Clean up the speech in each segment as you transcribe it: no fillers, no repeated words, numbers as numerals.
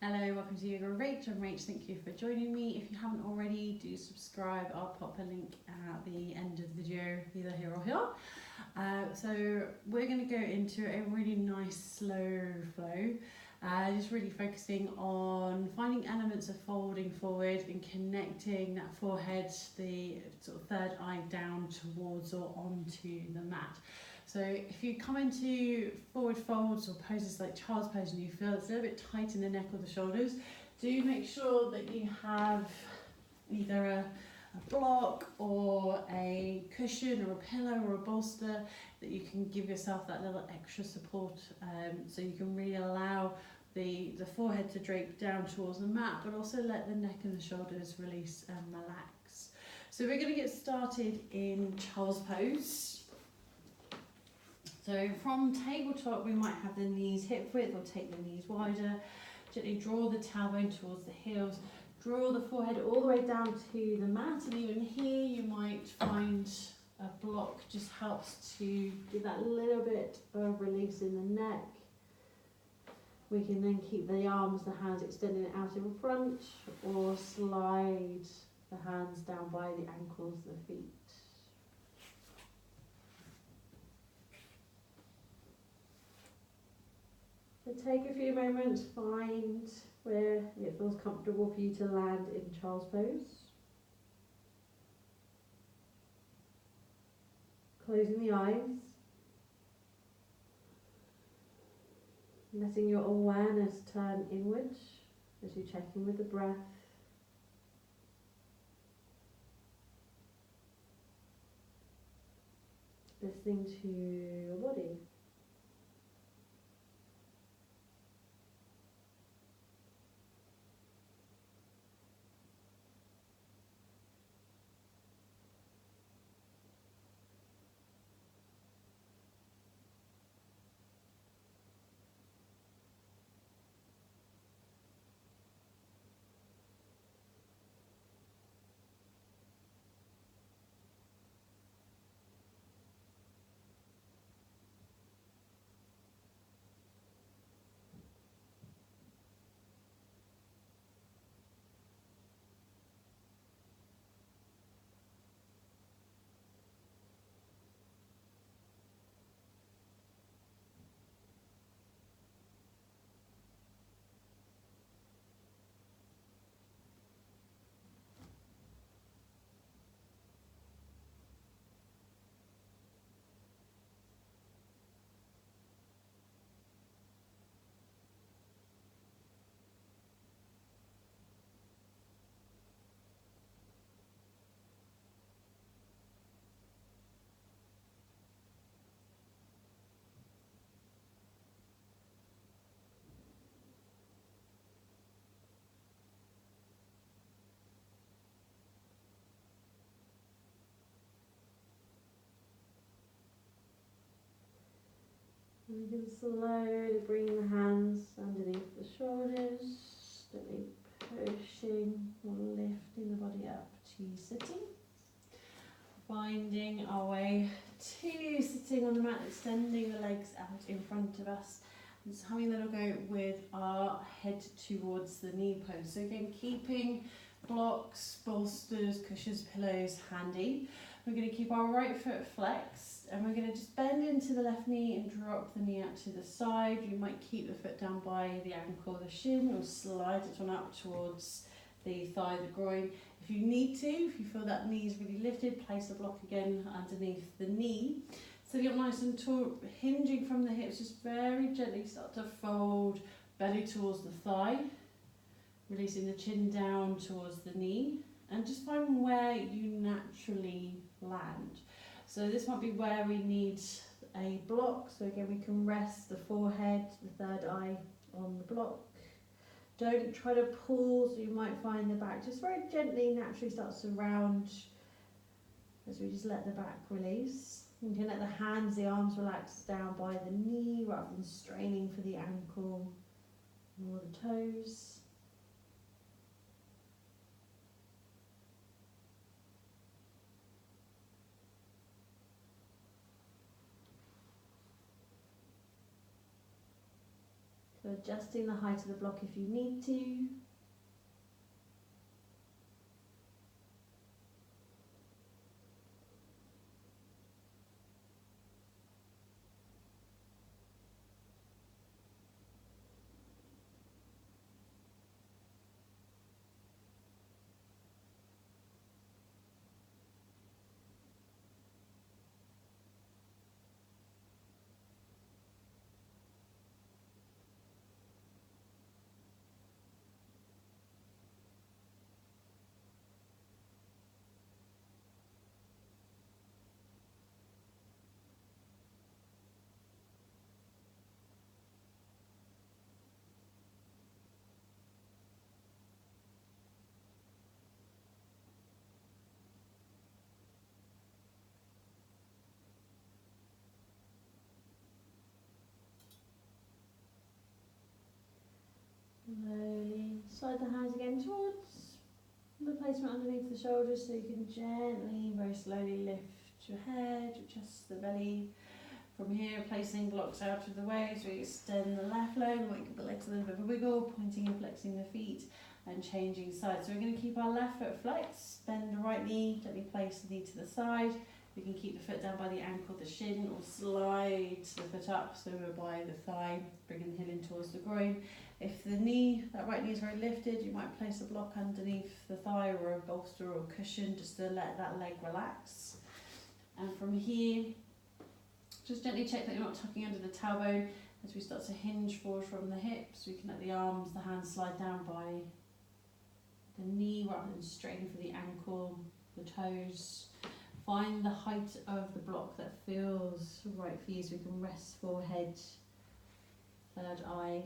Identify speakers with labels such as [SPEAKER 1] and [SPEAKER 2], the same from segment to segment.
[SPEAKER 1] Hello, welcome to Yoga with Rach. I'm Rach, thank you for joining me. If you haven't already, do subscribe. I'll pop a link at the end of the video, either here or here. So we're going to go into a really nice slow flow, just really focusing on finding elements of folding forward and connecting that forehead, the sort of third eye down towards or onto the mat. So if you come into forward folds or poses like child's pose and you feel it's a little bit tight in the neck or the shoulders, do make sure that you have either a block or a cushion or a pillow or a bolster that you can give yourself that little extra support, so you can really allow the forehead to drape down towards the mat, but also let the neck and the shoulders release and relax. So we're going to get started in child's pose. So from tabletop, we might have the knees hip width or take the knees wider. Gently draw the tailbone towards the heels. Draw the forehead all the way down to the mat, and even here you might find a block just helps to give that little bit of release in the neck. We can then keep the arms, the hands extending out in front, or slide the hands down by the ankles, the feet. So take a few moments, find where it feels comfortable for you to land in child's pose. Closing the eyes. Letting your awareness turn inward as you check in with the breath. Listening to your body. You can slowly bring the hands underneath the shoulders, gently pushing or lifting the body up to sitting. Finding our way to sitting on the mat, extending the legs out in front of us. And just having a little go with our head towards the knee pose. So again, keeping blocks, bolsters, cushions, pillows handy. We're going to keep our right foot flexed, and we're going to just bend into the left knee and drop the knee out to the side. You might keep the foot down by the ankle, the shin, or slide it on up towards the thigh, the groin. If you need to, if you feel that knee is really lifted, place a block again underneath the knee. Sitting up nice and tall, hinging from the hips, just very gently start to fold belly towards the thigh, releasing the chin down towards the knee, and just find where you naturally land. So this might be where we need a block. So again, we can rest the forehead, the third eye on the block. Don't try to pull, so you might find the back just very gently naturally starts to round as we just let the back release. You can let the hands, the arms relax down by the knee rather than straining for the ankle or the toes. So adjusting the height of the block if you need to. Slowly slide the hands again towards the placement underneath the shoulders, so you can gently, very slowly lift your head, adjust the belly. From here, placing blocks out of the way, so we extend the left leg, make the legs a little bit of a wiggle, pointing and flexing the feet, and changing sides. So we're going to keep our left foot flexed, bend the right knee, gently place the knee to the side. We can keep the foot down by the ankle, the shin, or slide the foot up, so we're by the thigh, bringing the heel in towards the groin. If the knee, that right knee is very lifted, you might place a block underneath the thigh or a bolster or a cushion just to let that leg relax. And from here, just gently check that you're not tucking under the tailbone as we start to hinge forward from the hips. We can let the arms, the hands slide down by the knee rather than straining for the ankle, the toes. Find the height of the block that feels right for you, so we can rest forehead, third eye,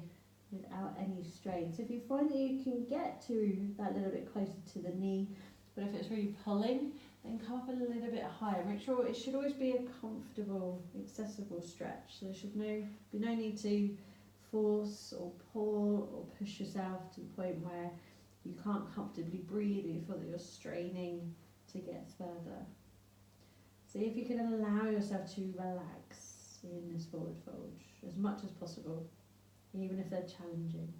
[SPEAKER 1] without any strain. So if you find that you can get to that little bit closer to the knee, but if it's really pulling, then come up a little bit higher. Make sure it should always be a comfortable, accessible stretch. So there should be no need to force or pull or push yourself to the point where you can't comfortably breathe or you feel that you're straining to get further. See if you can allow yourself to relax in this forward fold as much as possible, even if they're challenging.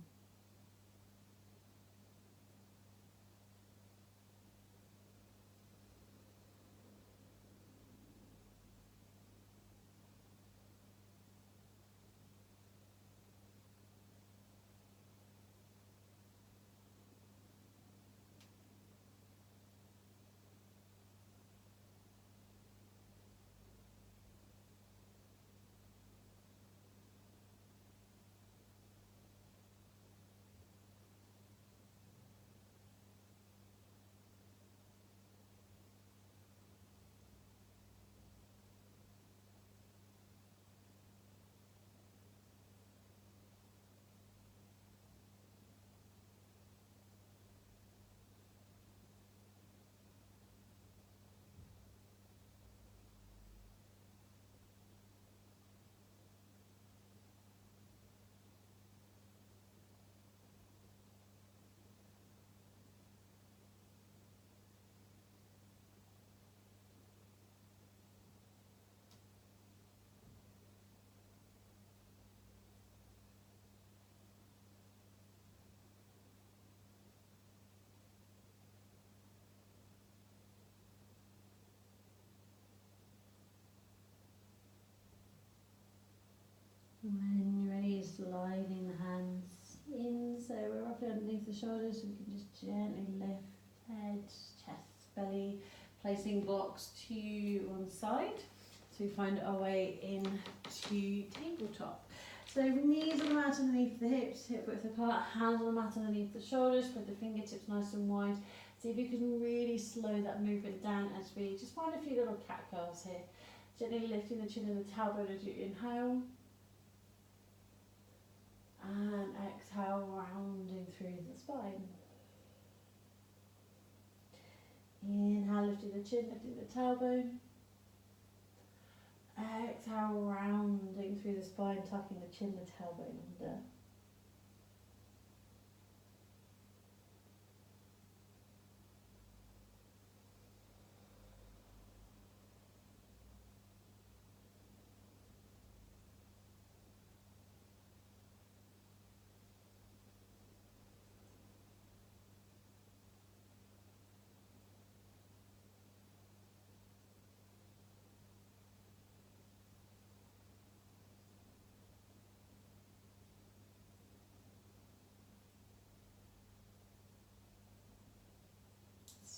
[SPEAKER 1] When you're ready, sliding the hands in, so we're roughly underneath the shoulders, so we can just gently lift head, chest, belly, placing blocks to one side. So we find our way into tabletop. So knees on the mat underneath the hips, hip width apart, hands on the mat underneath the shoulders, spread the fingertips nice and wide. See if you can really slow that movement down as we just find a few little cat curls here. Gently lifting the chin and the tailbone as you inhale. And exhale, rounding through the spine. Inhale, lifting the chin, lifting the tailbone. Exhale, rounding through the spine, tucking the chin, the tailbone under.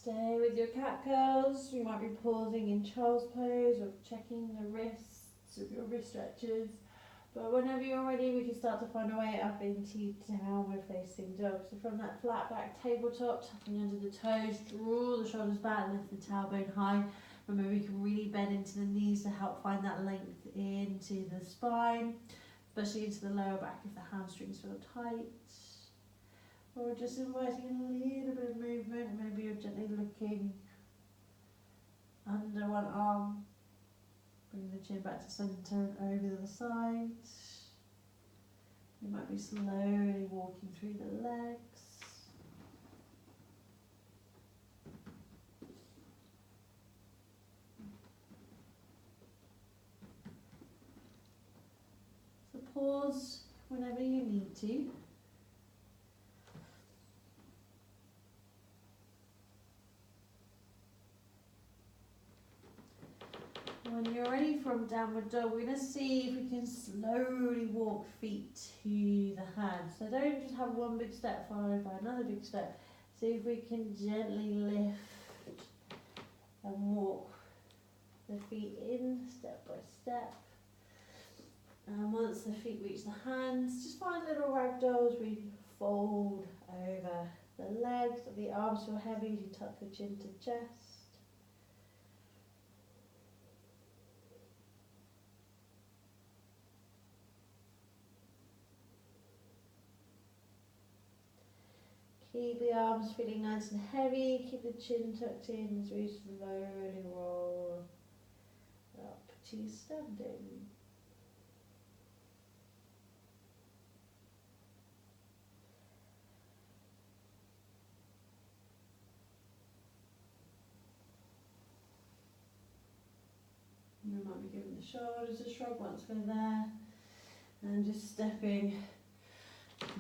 [SPEAKER 1] Stay with your cat curls. You might be pausing in child's pose or checking the wrists with your wrist stretches. But whenever you're ready, we can start to find our way up into downward facing dog. So from that flat back tabletop, tapping under the toes, draw the shoulders back, lift the tailbone high. Remember, you can really bend into the knees to help find that length into the spine, especially into the lower back if the hamstrings feel tight. Or just inviting a little bit of movement. Maybe you're gently looking under one arm. Bring the chin back to centre and over the other side. You might be slowly walking through the legs. So pause whenever you need to. When you're ready from downward dog, we're going to see if we can slowly walk feet to the hands. So don't just have one big step followed by another big step. See if we can gently lift and walk the feet in step by step. And once the feet reach the hands, just find little ragdolls where you can fold over the legs. The arms feel heavy, you tuck the chin to chest. Keep the arms feeling nice and heavy, keep the chin tucked in as we slowly roll up to standing. You might be giving the shoulders a shrug once we're there, and just stepping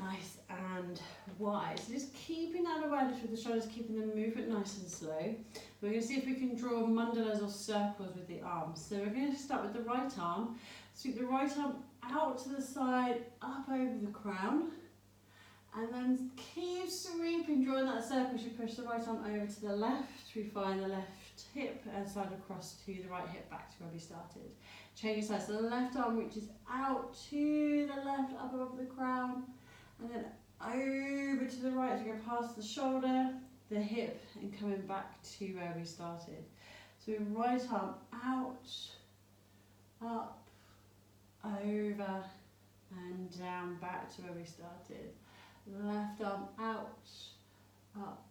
[SPEAKER 1] nice and wide. So just keeping that awareness with the shoulders, keeping the movement nice and slow. We're going to see if we can draw mandalas or circles with the arms. So we're going to start with the right arm. Sweep the right arm out to the side, up over the crown. And then keep sweeping, drawing that circle as you push the right arm over to the left. We find the left hip and slide across to the right hip back to where we started. Change sides. So the left arm reaches out to the left, up above the crown. And then over to the right as we go past the shoulder, the hip, and coming back to where we started. So right arm out, up, over, and down back to where we started. Left arm out, up,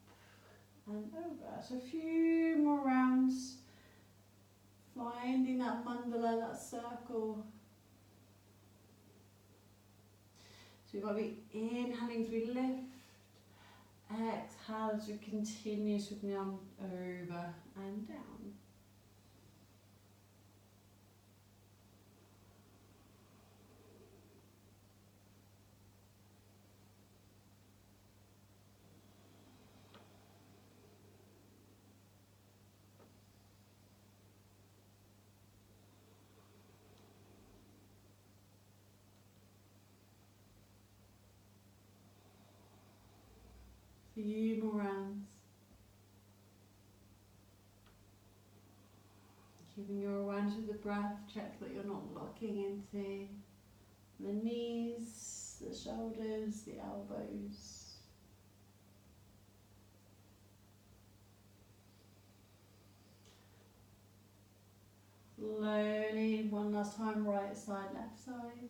[SPEAKER 1] and over. So a few more rounds, finding that mandala, that circle. So we might be inhaling as we lift, exhale as we continue sweeping the arm over and down. Few more rounds. Keeping your awareness with the breath, check that you're not locking into the knees, the shoulders, the elbows. Slowly, one last time, right side, left side.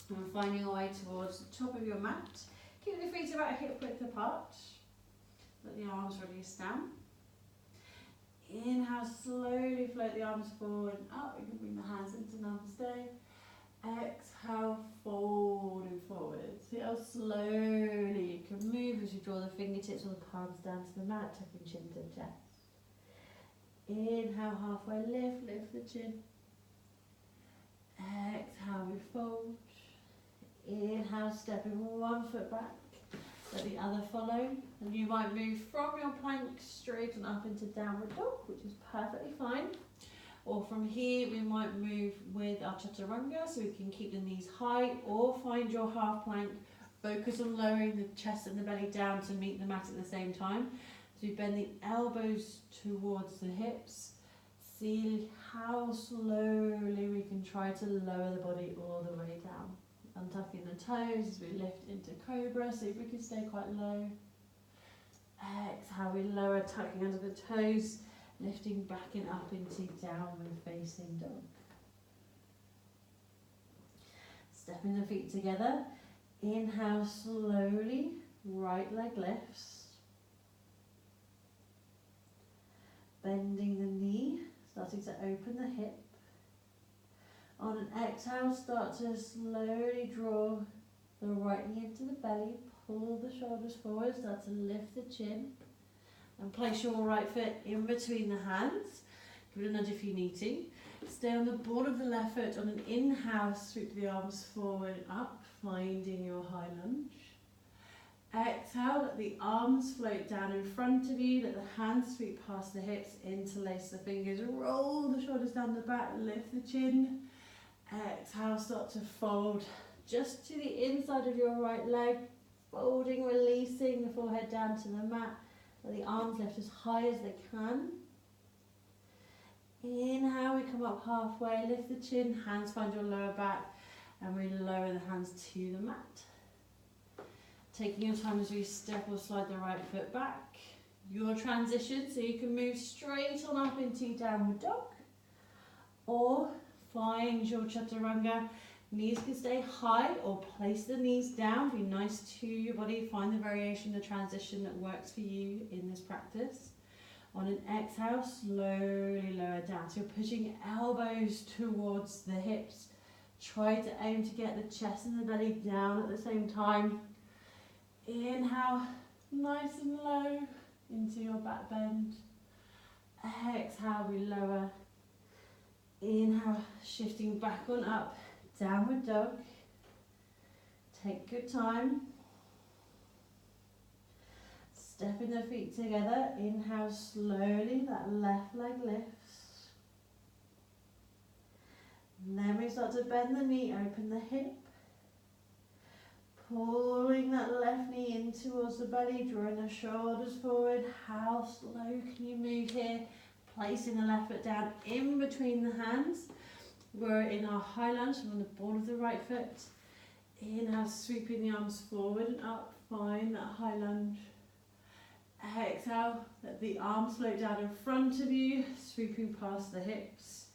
[SPEAKER 1] And finding your way towards the top of your mat. Keep the feet about hip width apart. Let the arms release down. Inhale, slowly float the arms forward and up. You can bring the hands into namaste. Exhale, folding forward. See how slowly you can move as you draw the fingertips or the palms down to the mat, tucking chin to the chest. Inhale, halfway lift, lift the chin. Exhale, we fold. Inhale, stepping one foot back, let the other follow, and you might move from your plank straight and up into downward dog, which is perfectly fine. Or from here we might move with our chaturanga, so we can keep the knees high, or find your half plank. Focus on lowering the chest and the belly down to meet the mat at the same time. So we bend the elbows towards the hips. See how slowly we can try to lower the body all the way down. Untucking the toes as we lift into cobra, see if we can stay quite low. Exhale, we lower, tucking under the toes, lifting back and up into downward facing dog. Stepping the feet together. Inhale slowly, right leg lifts. Bending the knee, starting to open the hip. On an exhale, start to slowly draw the right knee into the belly, pull the shoulders forward, start to lift the chin, and place your right foot in between the hands. Give it a nudge if you need to. Stay on the ball of the left foot. On an inhale, sweep the arms forward and up, finding your high lunge. Exhale, let the arms float down in front of you, let the hands sweep past the hips, interlace the fingers, roll the shoulders down the back, lift the chin. Exhale, start to fold just to the inside of your right leg, folding, releasing the forehead down to the mat. Let the arms lift as high as they can. Inhale, we come up halfway, lift the chin, hands find your lower back, and we lower the hands to the mat. Taking your time as we step or slide the right foot back. Your transition, so you can move straight on up into downward dog, or find your chaturanga. Knees can stay high, or place the knees down. Be nice to your body. Find the variation, the transition that works for you in this practice. On an exhale, slowly lower down. So you're pushing elbows towards the hips. Try to aim to get the chest and the belly down at the same time. Inhale, nice and low into your back bend. Exhale, we lower. Inhale, shifting back on up, downward dog. Take good time. Stepping the feet together, inhale slowly, that left leg lifts. And then we start to bend the knee, open the hip. Pulling that left knee in towards the belly, drawing the shoulders forward. How slow can you move here? Placing the left foot down in between the hands. We're in our high lunge, on the ball of the right foot. Inhale, sweeping the arms forward and up. Find that high lunge. Exhale, let the arms float down in front of you, sweeping past the hips.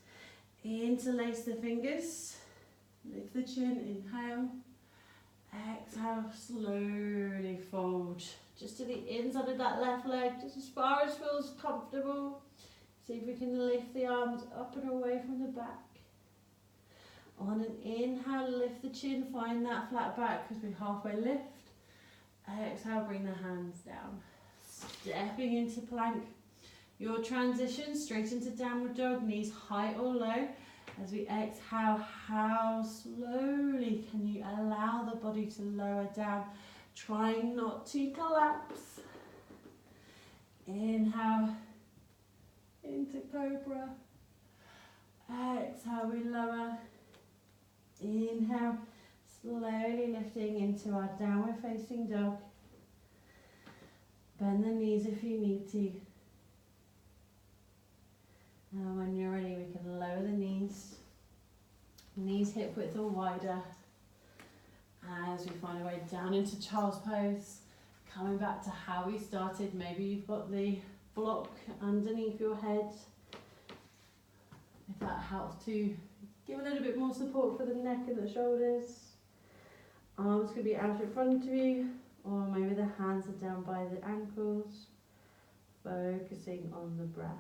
[SPEAKER 1] Interlace the fingers. Lift the chin, inhale. Exhale, slowly fold. Just to the inside of that left leg, just as far as feels comfortable. See if we can lift the arms up and away from the back. On an inhale, lift the chin, find that flat back as we halfway lift. Exhale, bring the hands down. Stepping into plank. Your transition straight into downward dog, knees high or low. As we exhale, how slowly can you allow the body to lower down, trying not to collapse. Inhale into cobra. Exhale, we lower. Inhale, slowly lifting into our downward facing dog. Bend the knees if you need to. And when you're ready, we can lower the knees. Knees hip width or wider. As we find our way down into child's pose. Coming back to how we started. Maybe you've got the block underneath your head. If that helps to give a little bit more support for the neck and the shoulders. Arms could be out in front of you, or maybe the hands are down by the ankles. Focusing on the breath.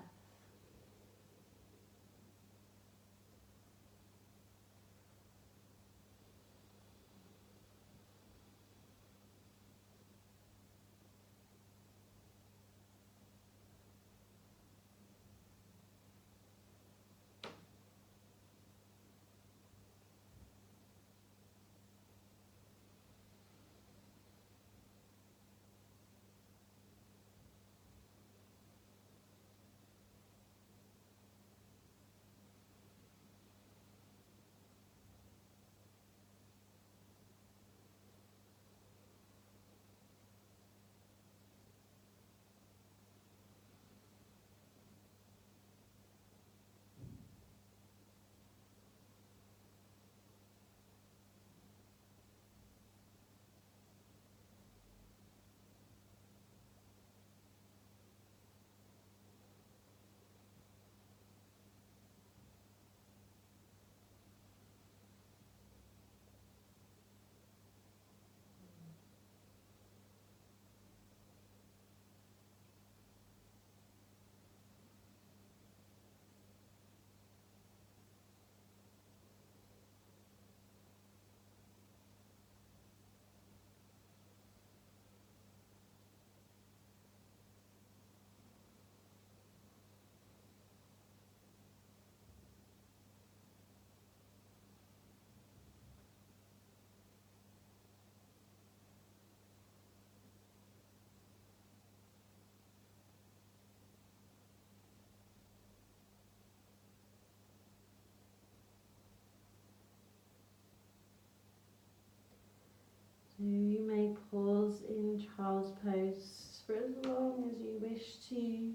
[SPEAKER 1] in child's pose for as long as you wish to.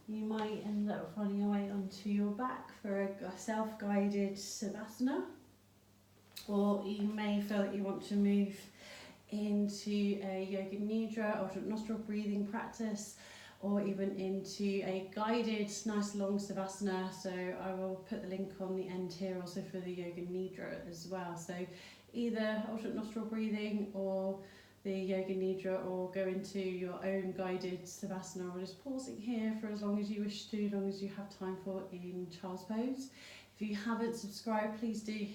[SPEAKER 1] You might end up finding your way onto your back for a self-guided shavasana, or you may feel that you want to move into a yoga nidra or nostril breathing practice, or even into a guided nice long savasana. So I will put the link on the end here also for the yoga nidra as well. So either alternate nostril breathing or the yoga nidra, or go into your own guided savasana, or just pausing here for as long as you wish to, as long as you have time for in child's pose. If you haven't subscribed, please do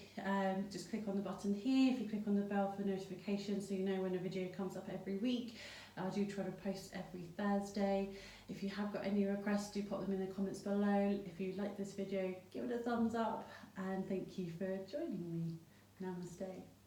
[SPEAKER 1] just click on the button here. If you click on the bell for notifications so you know when a video comes up every week. I do try to post every Thursday. If you have got any requests, do pop them in the comments below. If you like this video, give it a thumbs up, and thank you for joining me. Namaste.